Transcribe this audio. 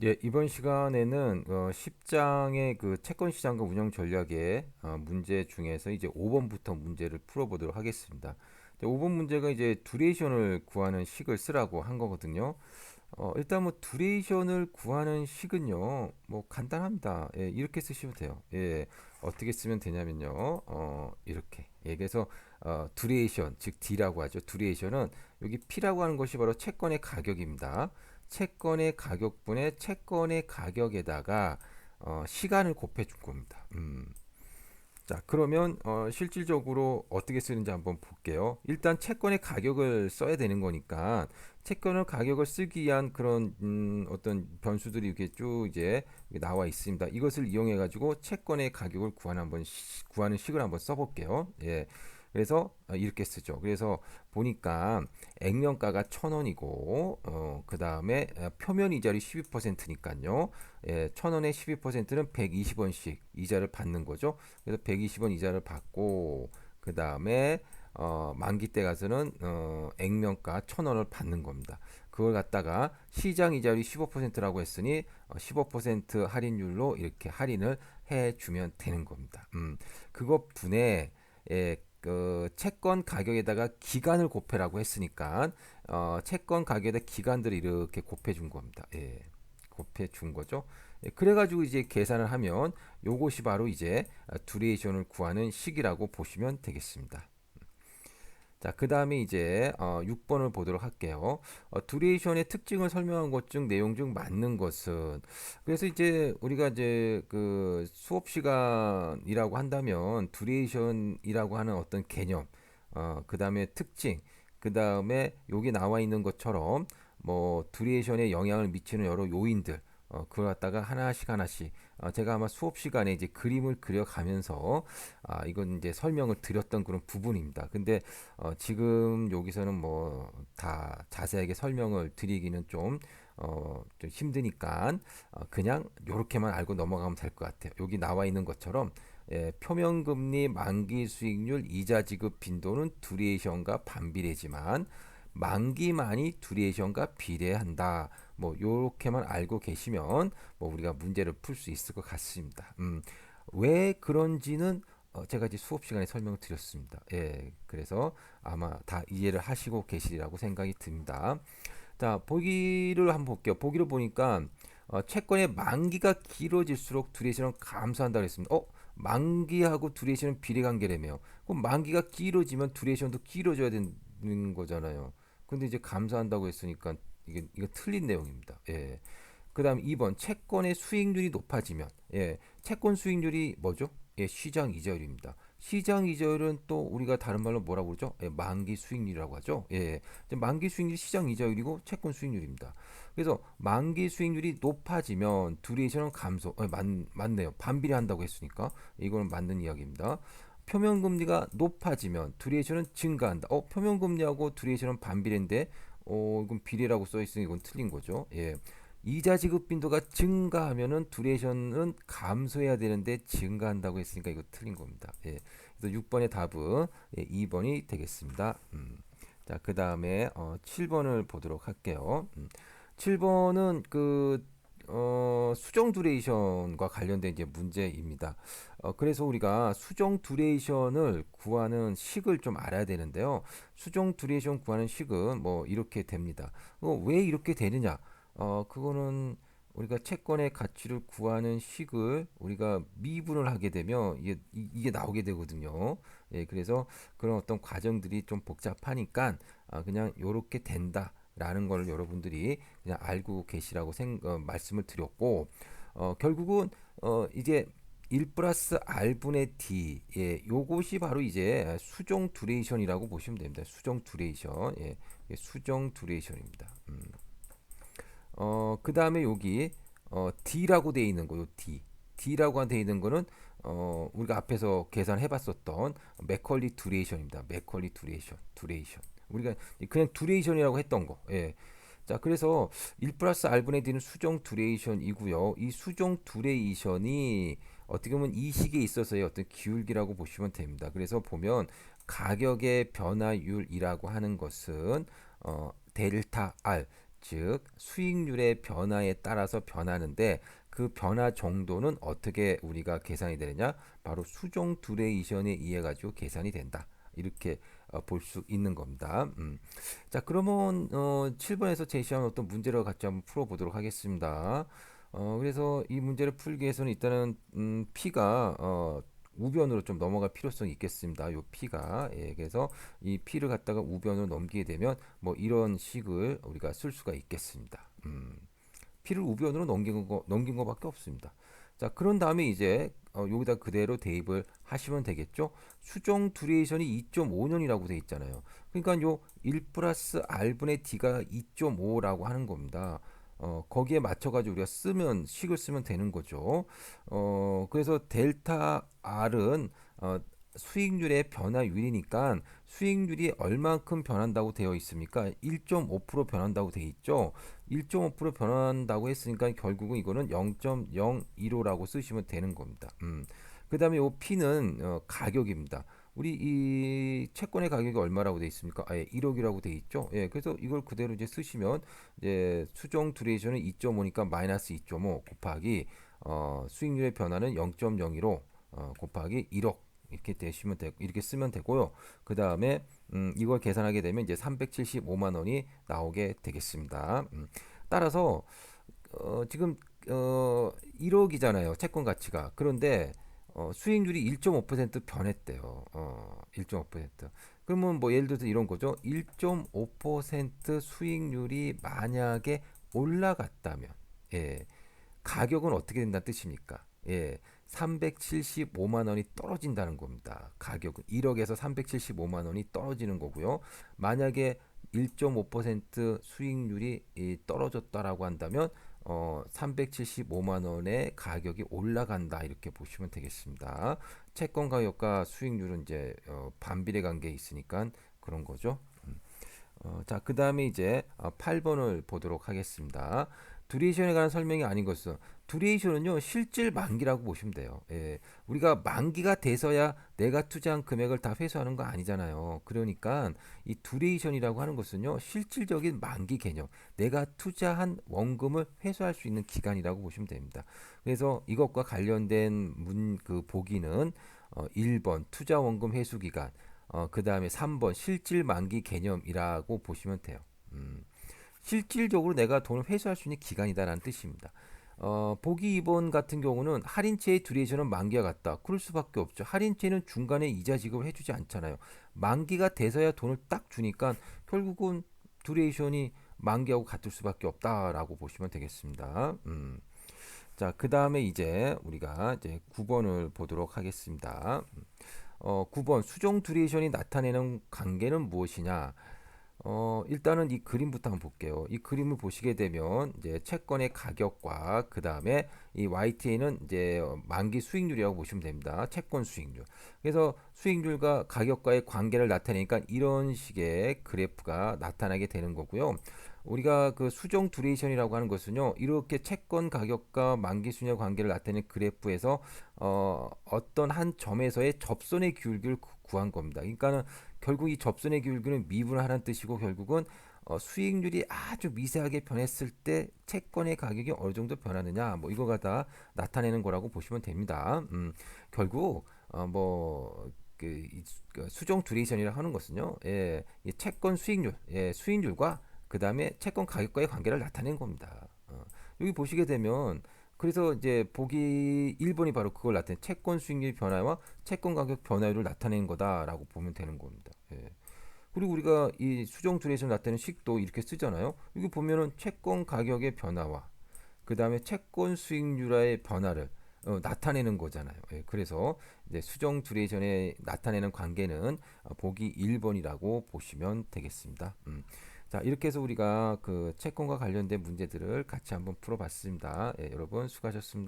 예, 이번 시간에는 10장의 그 채권 시장과 운영 전략의 문제 중에서 이제 5번부터 문제를 풀어보도록 하겠습니다. 5번 문제가 이제 두레이션을 구하는 식을 쓰라고 한 거거든요. 일단 뭐 두레이션을 구하는 식은요, 뭐 간단합니다. 예, 이렇게 쓰시면 돼요. 예, 어떻게 쓰면 되냐면요, 이렇게. 예, 그래서 두레이션, 즉 D라고 하죠. 두레이션은 여기 P라고 하는 것이 바로 채권의 가격입니다. 채권의 가격분의 채권의 가격에다가 시간을 곱해 준 겁니다. 자, 그러면 실질적으로 어떻게 쓰는지 한번 볼게요. 일단 채권의 가격을 써야 되는 거니까 채권의 가격을 쓰기 위한 그런 어떤 변수들이 이렇게 쭉 이제 나와 있습니다. 이것을 이용해 가지고 채권의 가격을 구하는 식을 한번 써볼게요. 예. 그래서 이렇게 쓰죠. 그래서 보니까 액면가가 1,000원이고 그 다음에 표면 이자율이 12%니까요. 예, 1,000원의 12%는 120원씩 이자를 받는 거죠. 그래서 120원 이자를 받고 그 다음에 만기 때 가서는 액면가 1,000원을 받는 겁니다. 그걸 갖다가 시장 이자율이 15%라고 했으니 15% 할인율로 이렇게 할인을 해주면 되는 겁니다. 그것 분에 그 채권 가격에다가 기간을 곱해라고 했으니까 채권 가격에다 기간들을 이렇게 곱해 준 겁니다. 예, 곱해 준 거죠. 예, 그래가지고 이제 계산을 하면 요것이 바로 이제 두레이션을 구하는 식이라고 보시면 되겠습니다. 자, 그 다음에 이제 6번을 보도록 할게요. 두레이션의 특징을 설명한 것 중 내용 중 맞는 것은 그래서 이제 우리가 이제 그 수업 시간이라고 한다면 두레이션이라고 하는 어떤 개념, 그 다음에 특징, 그 다음에 여기 나와 있는 것처럼 뭐 두레이션에 영향을 미치는 여러 요인들 그걸 갖다가 하나씩 하나씩 제가 아마 수업 시간에 이제 그림을 그려가면서 이건 이제 설명을 드렸던 그런 부분입니다. 근데 지금 여기서는 뭐 다 자세하게 설명을 드리기는 좀 힘드니까 그냥 요렇게만 알고 넘어가면 될 것 같아요. 여기 나와 있는 것처럼 예, 표면금리, 만기 수익률, 이자 지급 빈도는 두레이션과 반비례지만 만기만이 두레이션과 비례한다. 뭐 요렇게만 알고 계시면 뭐 우리가 문제를 풀 수 있을 것 같습니다. 왜 그런지는 제가 이제 수업 시간에 설명을 드렸습니다. 예, 그래서 아마 다 이해를 하시고 계시리라고 생각이 듭니다. 자, 보기를 한번 볼게요. 보기를 보니까 채권의 만기가 길어질수록 두레이션은 감소한다고 했습니다. 만기하고 두레이션은 비례관계라며요. 그럼 만기가 길어지면 두레이션도 길어져야 되는 거잖아요. 근데 이제 감소한다고 했으니까 이거 틀린 내용입니다. 예. 그다음 2번 채권의 수익률이 높아지면 채권 수익률이 뭐죠? 예, 시장 이자율입니다. 시장 이자율은 또 우리가 다른 말로 뭐라고 그러죠? 예, 만기 수익률이라고 하죠. 예, 만기 수익률이 시장 이자율이고 채권 수익률입니다. 그래서 만기 수익률이 높아지면 두레이션은 감소. 맞네요. 반비례한다고 했으니까 이거는 맞는 이야기입니다. 표면금리가 높아지면 두레이션은 증가한다. 표면금리하고 두레이션은 반비례인데 이건 비례라고 써 있으니 이건 틀린 거죠. 예. 이자 지급 빈도가 증가하면은 두레이션은 감소해야 되는데 증가한다고 했으니까 이거 틀린 겁니다. 예. 그래서 6번의 답은 2번이 되겠습니다. 자, 그 다음에 7번을 보도록 할게요. 7번은 수정 두레이션과 관련된 이제 문제입니다. 그래서 우리가 수정 두레이션을 구하는 식을 좀 알아야 되는데요. 수정 두레이션 구하는 식은 뭐 이렇게 됩니다. 왜 이렇게 되느냐? 그거는 우리가 채권의 가치를 구하는 식을 우리가 미분을 하게 되면 이게 나오게 되거든요. 예, 그래서 그런 어떤 과정들이 좀 복잡하니까 그냥 요렇게 된다라는 걸 여러분들이 그냥 알고 계시라고 말씀을 드렸고 결국은 이제 1 플러스 R분의 D 요것이 바로 이제 수정 두레이션이라고 보시면 됩니다. 수정 두레이션 수정 두레이션입니다. 그 다음에 여기 D라고 되어 있는 거요. D라고 되어 있는 거는 우리가 앞에서 계산해 봤었던 맥컬리 두레이션입니다. 맥컬리 두레이션. 우리가 그냥 두레이션이라고 했던 거. 예. 자, 그래서 1 플러스 R분의 D는 수정 두레이션이고요. 이 수정 두레이션이 어떻게 보면 이 식에 있어서의 어떤 기울기라고 보시면 됩니다. 그래서 보면 가격의 변화율이라고 하는 것은 델타 R 즉 수익률의 변화에 따라서 변하는데 그 변화 정도는 어떻게 우리가 계산이 되느냐? 바로 수종 듀레이션에 의해 가지고 계산이 된다. 이렇게 볼 수 있는 겁니다. 자, 그러면 7번에서 제시한 어떤 문제를 같이 한번 풀어보도록 하겠습니다. 그래서 이 문제를 풀기 위해서는 일단은 P가 우변으로 좀 넘어갈 필요성이 있겠습니다. 요 P가 그래서 이 P를 갖다가 우변으로 넘기게 되면 뭐 이런 식을 우리가 쓸 수가 있겠습니다. P를 우변으로 넘긴 거밖에 없습니다. 자, 그런 다음에 이제 여기다 그대로 대입을 하시면 되겠죠. 수정 듀레이션이 2.5년이라고 돼 있잖아요. 그러니까 요 1 플러스 R분의 D가 2.5라고 하는 겁니다. 거기에 맞춰가지고 우리가 식을 쓰면 되는 거죠. 그래서 델타 R은 수익률의 변화율이니까 수익률이 얼만큼 변한다고 되어 있습니까? 1.5% 변한다고 되어 있죠. 1.5% 변한다고 했으니까 결국은 이거는 0.015라고 쓰시면 되는 겁니다. 그 다음에 이 P는 가격입니다. 우리 이 채권의 가격이 얼마라고 되어 있습니까? 1억이라고 되어 있죠. 예, 그래서 이걸 그대로 이제 쓰시면 이제 수정 듀레이션은 2.5니까 마이너스 2.5 곱하기 수익률의 변화는 0.015 곱하기 1억 이렇게 쓰면 되고요. 그 다음에 이걸 계산하게 되면 이제 375만 원이 나오게 되겠습니다. 따라서 지금 1억이잖아요. 채권 가치가. 그런데 수익률이 1.5% 변했대요. 1.5%. 그러면 뭐 예를 들어서 이런 거죠. 1.5% 수익률이 만약에 올라갔다면, 예, 가격은 어떻게 된다는 뜻입니까? 예, 375만 원이 떨어진다는 겁니다. 가격은 1억에서 375만 원이 떨어지는 거고요. 만약에 1.5% 수익률이 떨어졌다라고 한다면 375만 원의 가격이 올라간다 이렇게 보시면 되겠습니다. 채권 가격과 수익률은 이제 반비례 관계에 있으니까 그런 거죠. 자, 그 다음에 이제 8번을 보도록 하겠습니다. 듀레이션에 관한 설명이 아닌 것은 듀레이션은요 실질 만기라고 보시면 돼요. 예, 우리가 만기가 돼서야 내가 투자한 금액을 다 회수하는 거 아니잖아요. 그러니까 이 듀레이션이라고 하는 것은요 실질적인 만기 개념, 내가 투자한 원금을 회수할 수 있는 기간이라고 보시면 됩니다. 그래서 이것과 관련된 그 보기는 1번 투자 원금 회수 기간, 그 다음에 3번 실질 만기 개념이라고 보시면 돼요. 실질적으로 내가 돈을 회수할 수 있는 기간이다라는 뜻입니다. 보기 2번 같은 경우는 할인채의 듀레이션은 만기와 같다. 그럴 수밖에 없죠. 할인채는 중간에 이자 지급을 해주지 않잖아요. 만기가 돼서야 돈을 딱 주니까 결국은 듀레이션이 만기하고 같을 수밖에 없다라고 보시면 되겠습니다. 자, 그 다음에 이제 우리가 이제 9번을 보도록 하겠습니다. 9번 수종 듀레이션이 나타내는 관계는 무엇이냐? 일단은 이 그림부터 한번 볼게요. 이 그림을 보시게 되면 이제 채권의 가격과 그 다음에 이 YTA는 이제 만기 수익률이라고 보시면 됩니다. 채권 수익률. 그래서 수익률과 가격과의 관계를 나타내니까 이런 식의 그래프가 나타나게 되는 거고요. 우리가 그 수정 듀레이션이라고 하는 것은요, 이렇게 채권 가격과 만기 수익률 관계를 나타내는 그래프에서 어떤 한 점에서의 접선의 기울기를 구한 겁니다. 그러니까는 결국 이 접선의 기울기는 미분하라는 뜻이고 결국은 수익률이 아주 미세하게 변했을 때 채권의 가격이 어느 정도 변하느냐 뭐 이거가 다 나타내는 거라고 보시면 됩니다. 결국 그 수정 듀레이션이라 하는 것은요, 이 채권 수익률, 수익률과 그 다음에 채권 가격과의 관계를 나타낸 겁니다. 여기 보시게 되면 그래서 이제 보기 1번이 바로 그걸 나타낸 채권 수익률 변화와 채권 가격 변화율을 나타낸 거다라고 보면 되는 겁니다. 예. 그리고 우리가 이 수정 듀레이션 나타내는 식도 이렇게 쓰잖아요. 여기 보면은 채권 가격의 변화와 그 다음에 채권 수익률의 변화를 나타내는 거잖아요. 예, 그래서 이제 수정 듀레이션에 나타내는 관계는 보기 1번이라고 보시면 되겠습니다. 자, 이렇게 해서 우리가 그 채권과 관련된 문제들을 같이 한번 풀어봤습니다. 예, 여러분 수고하셨습니다.